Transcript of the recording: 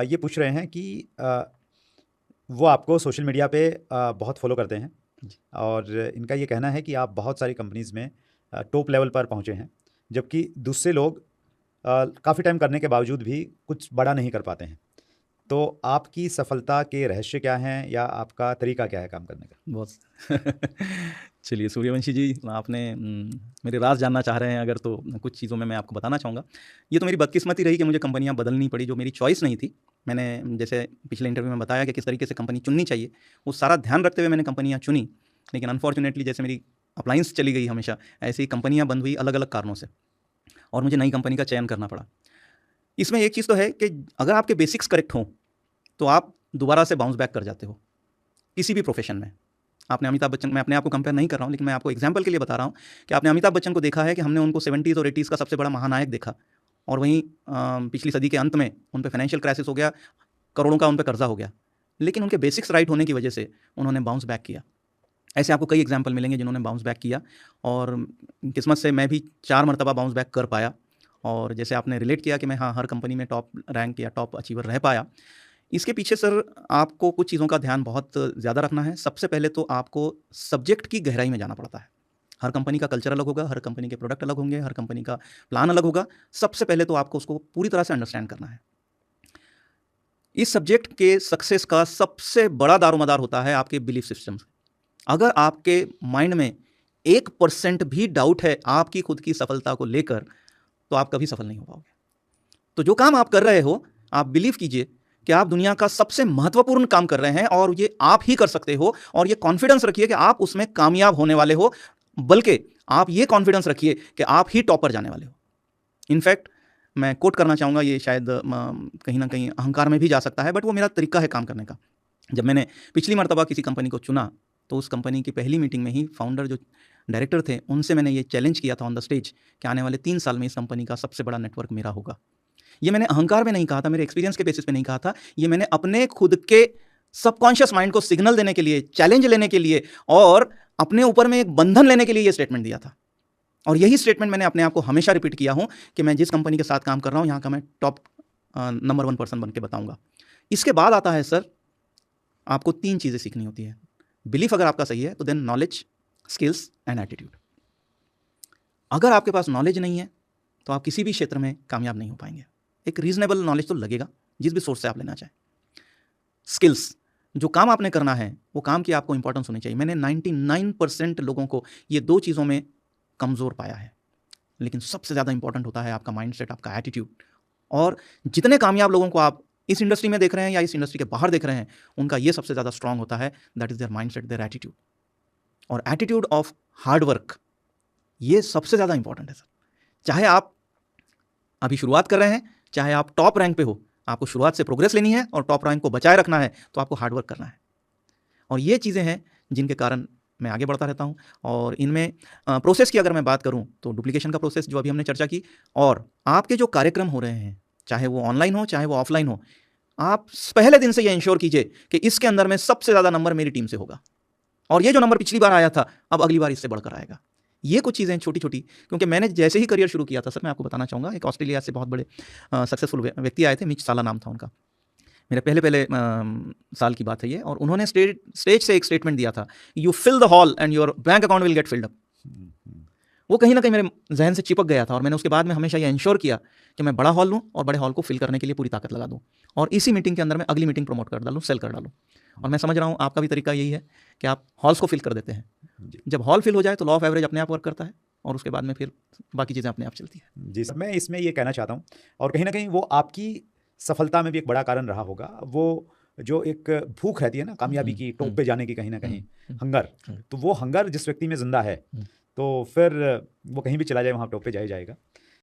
ये पूछ रहे हैं कि वो आपको सोशल मीडिया पे बहुत फॉलो करते हैं जी। और इनका ये कहना है कि आप बहुत सारी कंपनीज़ में टॉप लेवल पर पहुँचे हैं, जबकि दूसरे लोग काफ़ी टाइम करने के बावजूद भी कुछ बड़ा नहीं कर पाते हैं। तो आपकी सफलता के रहस्य क्या हैं या आपका तरीका क्या है काम करने का? बहुत चलिए सूर्यवंशी जी, आपने मेरे राज़ जानना चाह रहे हैं अगर, तो कुछ चीज़ों में मैं आपको बताना चाहूँगा। ये तो मेरी बदकिस्मती रही कि मुझे कंपनियाँ बदलनी पड़ी, जो मेरी चॉइस नहीं थी। मैंने जैसे पिछले इंटरव्यू में बताया कि किस तरीके से कंपनी चुननी चाहिए, वो सारा ध्यान रखते हुए मैंने कंपनियाँ चुनी। लेकिन अनफॉर्चुनेटली जैसे मेरी अप्लायंस चली गई हमेशा, ऐसे ही कंपनियाँ बंद हुई अलग-अलग कारणों से और मुझे नई कंपनी का चयन करना पड़ा। इसमें एक चीज़ तो है कि अगर आपके बेसिक्स करेक्ट हों, तो आप दोबारा से बाउंस बैक कर जाते हो, किसी भी प्रोफ़ेशन में। आपने अमिताभ बच्चन, मैं अपने आप को कंपेयर नहीं कर रहा हूँ, लेकिन मैं आपको एग्जांपल के लिए बता रहा हूँ कि आपने अमिताभ बच्चन को देखा है कि हमने उनको 70s और 80s का सबसे बड़ा महानायक देखा, और वहीं पिछली सदी के अंत में उन पे फाइनेंशियल क्राइसिस हो गया, करोड़ों का उन पे कर्जा हो गया, लेकिन उनके बेसिक्स राइट होने की वजह से उन्होंने बाउंस बैक किया। ऐसे आपको कई एग्जाम्पल मिलेंगे जिन्होंने बाउंस बैक किया, और किस्मत से मैं भी 4 मरतबा बाउंस बैक कर पाया। और जैसे आपने रिलेट किया कि मैं हाँ, हर कंपनी में टॉप रैंक या टॉप अचीवर रह पाया, इसके पीछे सर आपको कुछ चीज़ों का ध्यान बहुत ज़्यादा रखना है। सबसे पहले तो आपको सब्जेक्ट की गहराई में जाना पड़ता है। हर कंपनी का कल्चर अलग होगा, हर कंपनी के प्रोडक्ट अलग होंगे, हर कंपनी का प्लान अलग होगा। सबसे पहले तो आपको उसको पूरी तरह से अंडरस्टैंड करना है। इस सब्जेक्ट के सक्सेस का सबसे बड़ा दारोमदार होता है आपके बिलीफ सिस्टम से। अगर आपके माइंड में 1% भी डाउट है आपकी खुद की सफलता को लेकर, तो आप कभी सफल नहीं हो पाओगे। तो जो काम आप कर रहे हो, आप बिलीव कीजिए कि आप दुनिया का सबसे महत्वपूर्ण काम कर रहे हैं और ये आप ही कर सकते हो, और ये कॉन्फिडेंस रखिए कि आप उसमें कामयाब होने वाले हो, बल्कि आप ये कॉन्फिडेंस रखिए कि आप ही टॉप पर जाने वाले हो। इनफैक्ट मैं कोट करना चाहूँगा, ये शायद कहीं ना कहीं अहंकार में भी जा सकता है, बट वो मेरा तरीका है काम करने का। जब मैंने पिछली मरतबा किसी कंपनी को चुना, तो उस कंपनी की पहली मीटिंग में ही फाउंडर जो डायरेक्टर थे, उनसे मैंने ये चैलेंज किया था ऑन द स्टेज कि आने वाले 3 साल में इस कंपनी का सबसे बड़ा नेटवर्क मेरा होगा। ये मैंने अहंकार में नहीं कहा था, मेरे एक्सपीरियंस के बेसिस पे नहीं कहा था, ये मैंने अपने खुद के सबकॉन्शियस माइंड को सिग्नल देने के लिए, चैलेंज लेने के लिए और अपने ऊपर में एक बंधन लेने के लिए ये स्टेटमेंट दिया था। और यही स्टेटमेंट मैंने अपने आप को हमेशा रिपीट किया हूं कि मैं जिस कंपनी के साथ काम कर रहा हूं, यहां का मैं टॉप नंबर 1 पर्सन बन के बताऊंगा। इसके बाद आता है सर, आपको 3 चीज़ें सीखनी होती है। बिलीफ अगर आपका सही है तो then knowledge, skills and attitude. अगर आपके पास नॉलेज नहीं है तो आप किसी भी क्षेत्र में कामयाब नहीं हो पाएंगे। एक रीजनेबल नॉलेज तो लगेगा जिस भी सोर्स से आप लेना चाहें। स्किल्स, जो काम आपने करना है वो काम की आपको इंपॉर्टेंस होनी चाहिए। मैंने 99% लोगों को ये 2 चीज़ों में कमज़ोर पाया है, लेकिन सबसे ज़्यादा इंपॉर्टेंट होता है आपका माइंडसेट, आपका एटीट्यूड। और जितने कामयाब लोगों को आप इस इंडस्ट्री में देख रहे हैं या इस इंडस्ट्री के बाहर देख रहे हैं, उनका ये सबसे ज़्यादा स्ट्रांग होता है, that is there mindset, their attitude. और एटीट्यूड ऑफ हार्ड वर्क, ये सबसे ज़्यादा इंपॉर्टेंट है सर। चाहे आप अभी शुरुआत कर रहे हैं, चाहे आप टॉप रैंक पे हो, आपको शुरुआत से प्रोग्रेस लेनी है और टॉप रैंक को बचाए रखना है, तो आपको हार्ड वर्क करना है। और ये चीज़ें हैं जिनके कारण मैं आगे बढ़ता रहता हूँ। और इनमें प्रोसेस की अगर मैं बात करूँ तो डुप्लीकेशन का प्रोसेस जो अभी हमने चर्चा की, और आपके जो कार्यक्रम हो रहे हैं, चाहे वो ऑनलाइन हो चाहे वो ऑफलाइन हो, आप पहले दिन से ये इंश्योर कीजिए कि इसके अंदर में सबसे ज़्यादा नंबर मेरी टीम से होगा, और ये जो नंबर पिछली बार आया था अब अगली बार इससे बढ़कर आएगा। ये कुछ चीज़ें छोटी छोटी, क्योंकि मैंने जैसे ही करियर शुरू किया था सर, मैं आपको बताना चाहूँगा, एक ऑस्ट्रेलिया से बहुत बड़े सक्सेसफुल व्यक्ति आए थे, मिच साला नाम था उनका। मेरे पहले साल की बात है ये, और उन्होंने स्टेज से एक स्टेटमेंट दिया था, you fill the hall and your bank account will get filled up. वो कहीं ना कहीं मेरे जहन से चिपक गया था, और मैंने उसके बाद में हमेशा ये इंश्योर किया कि मैं बड़ा हॉल लूँ और बड़े हॉल को फिल करने के लिए पूरी ताकत लगा दूँ, और इसी मीटिंग के अंदर मैं अगली मीटिंग प्रमोट कर डालूँ, सेल कर डालूँ। और मैं समझ रहा हूँ आपका भी तरीका यही है कि आप हॉल्स को फिल कर देते हैं। जब हॉल फिल हो जाए तो लॉ ऑफ एवरेज अपने आप वर्क करता है, और उसके बाद में फिर बाकी चीज़ें अपने आप चलती है। जी सर, मैं इसमें ये कहना चाहता हूँ और कहीं ना कहीं वो आपकी सफलता में भी एक बड़ा कारण रहा होगा, वो जो एक भूख रहती है ना कामयाबी की, टॉप पे जाने की, कहीं ना कहीं हंगर। तो वो हंगर जिस व्यक्ति में जिंदा है, तो फिर वो कहीं भी चला जाए वहाँ टॉप पे जाएगा।